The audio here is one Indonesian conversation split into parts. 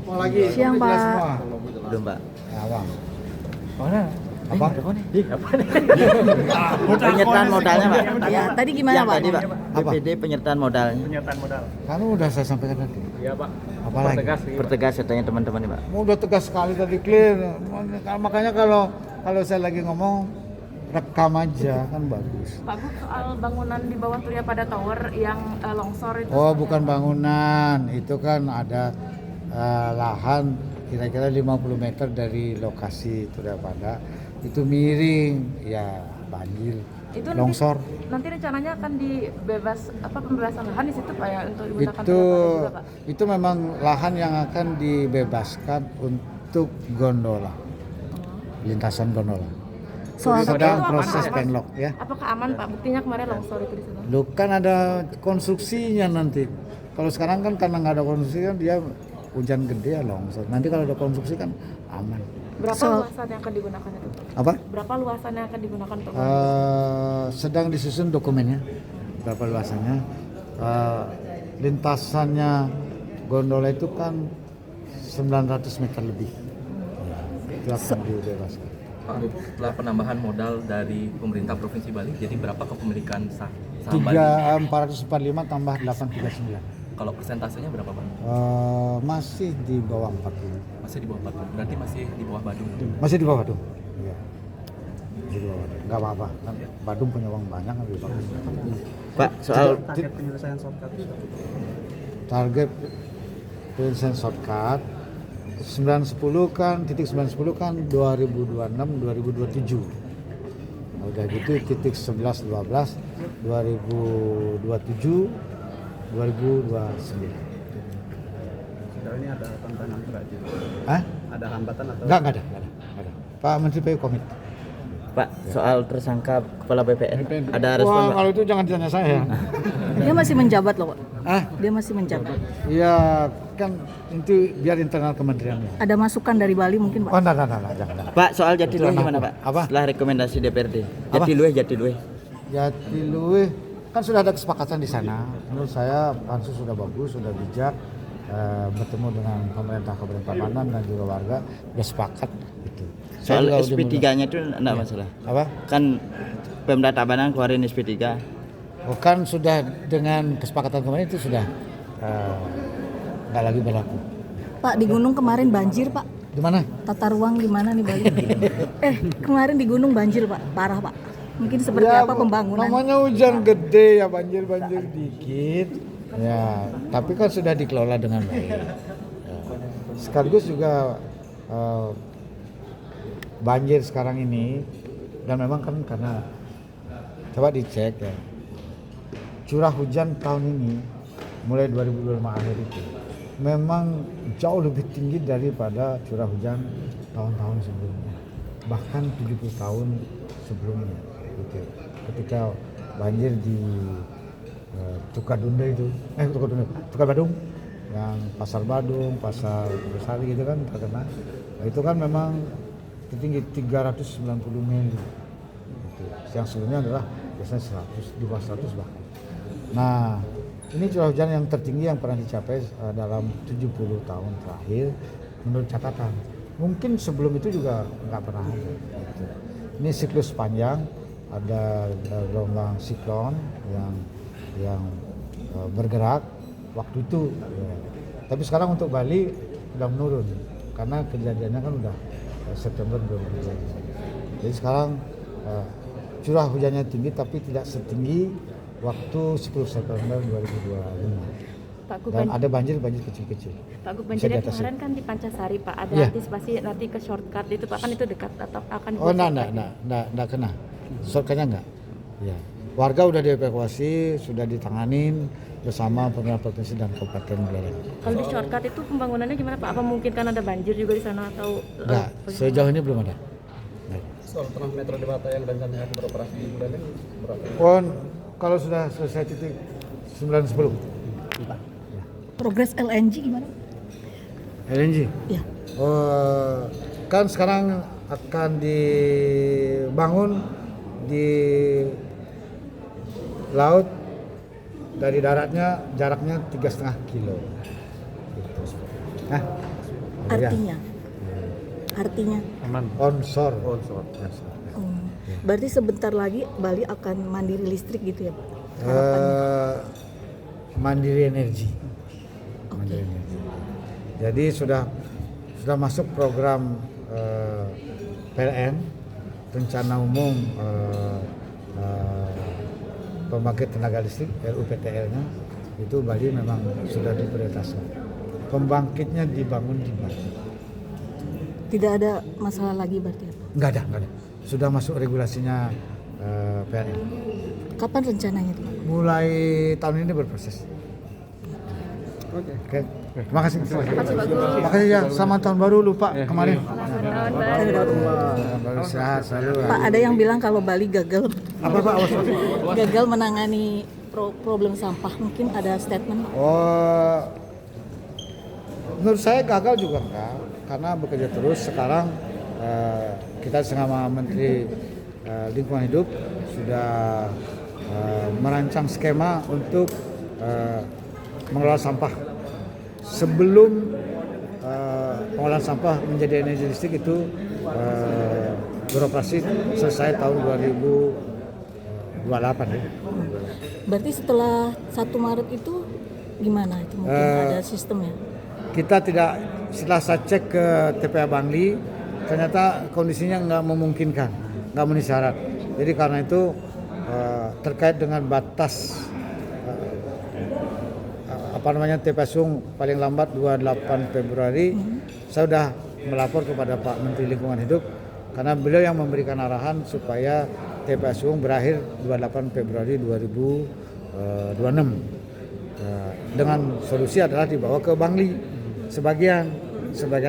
Mau lagi? Siang, Udah jelas Pak. semua? Belum, Pak. Ya, Bang. Mana? Apa? Penyertaan modalnya, Pak. Ya, tadi gimana, Yang Pak? tadi, Pak. Apa? BPD penyertaan modalnya. Penyertaan modal. Kan udah saya sampaikan tadi. Iya, Pak. Apa lagi? Pertegas nih, Pak. Pertegas katanya teman-teman nih, Pak. Mau udah tegas sekali tadi clear. Makanya kalau saya lagi ngomong rekam aja kan bagus. Pak Gu, soal bangunan di bawah Surya Pada Tower yang longsor itu. Oh, bukan bangunan. Itu kan ada lahan kira-kira 50 meter dari lokasi Surya Pada. Itu miring, ya banjir. Itu Longsor. Nanti rencananya akan pembebasan lahan di situ Pak ya untuk digunakan Itu Surya Pada juga, Pak. itu memang lahan yang akan dibebaskan untuk gondola. Lintasan gondola. Soal Sedang itu proses apakah- penlock ya. Apakah aman Pak? Buktinya kemarin longsor itu di sana. Lu kan ada konstruksinya nanti. Kalau sekarang kan karena nggak ada konstruksi kan dia hujan gede ya longsor. Nanti kalau ada konstruksi kan aman. Berapa Soal- luasan yang akan digunakan itu, Pak? Apa? Berapa luasan yang akan digunakan untuk Sedang disusun dokumennya. Berapa luasannya? Lintasannya gondola itu kan 900 meter lebih. Ya, itu akan dibebaskan. Pak Gub, setelah penambahan modal dari pemerintah Provinsi Bali, jadi berapa kepemilikan saham Bali? 445 tambah 839. Kalau persentasenya berapa, Pak? Masih di bawah 40. Masih di bawah 40, berarti masih di bawah Badung. Masih di bawah Badung. Iya. Masih di bawah Badung. Enggak apa-apa. Kan Badung punya uang banyak lebih bagus. Pak, soal Target penyelesaian shortcut. Target penyelesaian shortcut 910 kan titik 910 kan 2026 2027. Nah, udah gitu titik 11 12 2027 2029. Sejauh ini ada tantangan berat juga. Hah? Ada hambatan atau? Enggak ada. Pak Menteri PU komit. Pak, soal tersangka kepala BPN ada respon, Wah, Pak? kalau itu jangan ditanya saya. Dia masih menjabat loh, Pak. Ah, Dia masih menjabat. iya kan itu biar internal kementeriannya. Ada masukan dari Bali mungkin, Oh, Pak? enggak, jangan. Pak, soal Jatiluwe Itu gimana, anak- Pak? apa? Setelah rekomendasi DPRD. Apa? Jatiluwe. Jatiluwe kan sudah ada kesepakatan di sana. Menurut saya pansus sudah bagus, sudah bijak, bertemu dengan pemerintah Kabupaten Tabanan dan juga warga, sudah sepakat itu. Saya Soal juga udah SP3-nya itu enggak masalah. apa? Kan Pemda Tabanan keluarin SP3. Oh, kan sudah dengan kesepakatan kemarin itu sudah nggak lagi berlaku. Pak, di gunung kemarin banjir, Pak. Di mana? Tata ruang di mana nih Bali? Kemarin di gunung banjir, Pak. Parah, Pak. Mungkin seperti Ya, apa pembangunan? namanya hujan gede ya banjir dikit. Ya, tapi kan sudah dikelola dengan baik. Ya. Sekaligus juga banjir sekarang ini dan memang kan karena coba dicek ya. Curah hujan tahun ini mulai 2025 akhir itu memang jauh lebih tinggi daripada curah hujan tahun-tahun sebelumnya. Bahkan 70 tahun sebelumnya gitu. Ketika banjir di Tukadunda itu, Tukar Badung, yang Pasar Badung, Pasar Besari gitu kan terkena. Nah, itu kan memang tertinggi 390 mili. Gitu. Yang sebelumnya adalah biasanya 100, di bawah 100 bahkan. Nah, ini curah hujan yang tertinggi yang pernah dicapai dalam 70 tahun terakhir menurut catatan. Mungkin sebelum itu juga nggak pernah ada. Gitu. Ini siklus panjang, ada gelombang siklon yang bergerak waktu itu. Ya. Tapi sekarang untuk Bali sudah menurun karena kejadiannya kan udah September 2020. Jadi sekarang curah hujannya tinggi tapi tidak setinggi waktu 10 September 2025. Pak Gu, Dan ada banjir kecil-kecil. Pak Gu, Bisa banjirnya diatasi. kemarin kan di Pancasari, Pak. Ada Iya. antisipasi nanti ke shortcut itu, Pak. Kan itu dekat atau akan Oh, dibuat shortcut? enggak kena. Shortcutnya enggak. Ya. Warga udah dievakuasi, sudah ditanganin bersama pemerintah provinsi dan kabupaten Buleleng. Kalau di shortcut itu pembangunannya gimana, Pak? Apa mungkin kan ada banjir juga di sana atau Enggak, sejauh ini belum ada. Soal tengah metro Dewata yang rencananya akan beroperasi di Buleleng berapa? Oh, kalau sudah selesai titik 910. Progres LNG gimana? LNG. Ya. Oh, kan sekarang akan dibangun di laut, dari daratnya jaraknya 3,5 kilo. Nah, Artinya. Onshore. Berarti sebentar lagi Bali akan mandiri listrik gitu ya Pak? Mandiri energi. Mandiri energi. Jadi sudah masuk program PLN, rencana umum pembangkit tenaga listrik RUPTL-nya itu Bali memang sudah diprioritaskan. Pembangkitnya dibangun di Bali. Tidak ada masalah lagi berarti ya Pak? Enggak ada. Sudah masuk regulasinya PLN. Kapan rencananya itu? Mulai tahun ini berproses. Oke. Terima kasih. Terima kasih ya. Selamat tahun baru lupa kemarin. Baru sehat selalu. Pak, ada yang bilang kalau Bali gagal Apa Pak? gagal menangani problem sampah. Mungkin ada statement. Menurut saya gagal juga enggak, karena bekerja terus. Sekarang kita sama Menteri Lingkungan Hidup sudah merancang skema untuk mengelola sampah. Sebelum pengolahan sampah menjadi energi listrik itu beroperasi selesai tahun 2028 ya. Berarti setelah 1 Maret itu gimana itu? Mungkin ada sistemnya? Kita tidak, setelah saya cek ke TPA Bangli, ternyata kondisinya nggak memungkinkan, nggak memenuhi syarat. Jadi karena itu terkait dengan batas TPA Sung paling lambat 28 Februari, saya sudah melapor kepada Pak Menteri Lingkungan Hidup karena beliau yang memberikan arahan supaya TPA Sung berakhir 28 Februari 2026. Dengan solusi adalah dibawa ke Bangli sebagian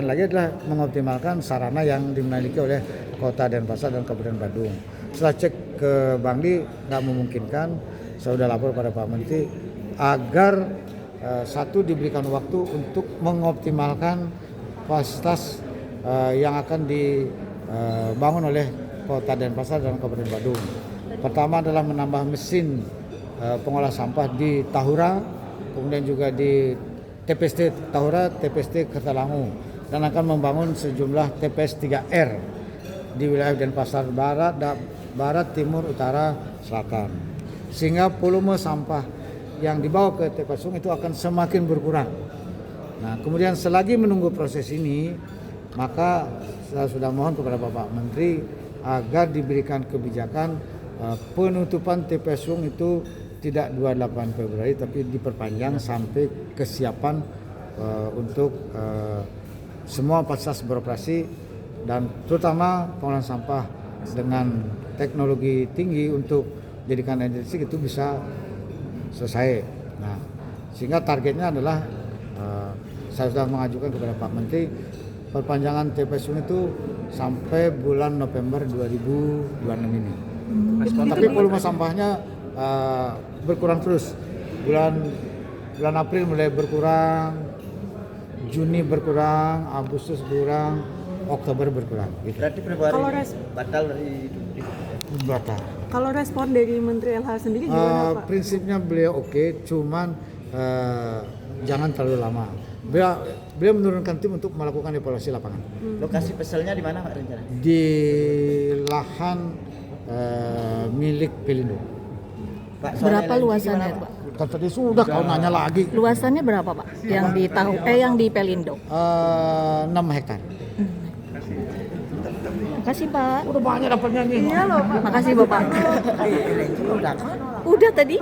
lagi adalah mengoptimalkan sarana yang dimiliki oleh Kota Denpasar dan Kabupaten Badung. Setelah cek ke Bangli nggak memungkinkan, saya sudah lapor pada Pak Menteri agar satu diberikan waktu untuk mengoptimalkan fasilitas yang akan dibangun oleh Kota Denpasar dan Kabupaten Badung. Pertama adalah menambah mesin pengolah sampah di Tahura, kemudian juga di TPST Tahura, TPST Kertalangu, dan akan membangun sejumlah TPS 3R di wilayah Denpasar Barat, Timur, Utara, Selatan. Sehingga volume sampah yang dibawa ke TPA Sung itu akan semakin berkurang. Nah, kemudian selagi menunggu proses ini, maka saya sudah mohon kepada Bapak Menteri agar diberikan kebijakan penutupan TPA Sung itu tidak 28 Februari tapi diperpanjang sampai kesiapan untuk semua fasilitas beroperasi dan terutama pengolahan sampah dengan teknologi tinggi untuk jadikan energi itu bisa selesai. Nah, sehingga targetnya adalah saya sudah mengajukan kepada Pak Menteri perpanjangan TPA Sung itu sampai bulan November 2026 ini. Tapi volume sampahnya berkurang terus. Bulan April mulai berkurang, Juni berkurang, Agustus berkurang, Oktober berkurang. Gitu. Berarti Februari batal dari batal. Kalau respon dari Menteri LH sendiri gimana Pak? Prinsipnya beliau oke, cuman jangan terlalu lama. Beliau menurunkan tim untuk melakukan evaluasi lapangan. Lokasi peselnya di mana Pak rencana? Di lahan milik Pelindo. Pak, soal Berapa LNG luasannya gimana, Pak? Kan tadi sudah kau nanya lagi. Luasannya berapa Pak? Yang di Pelindo? 6 hektar. Makasih Pak. Udah banyak dapatnya nih. Iya loh Pak. Makasih Bapak. Udah tadi.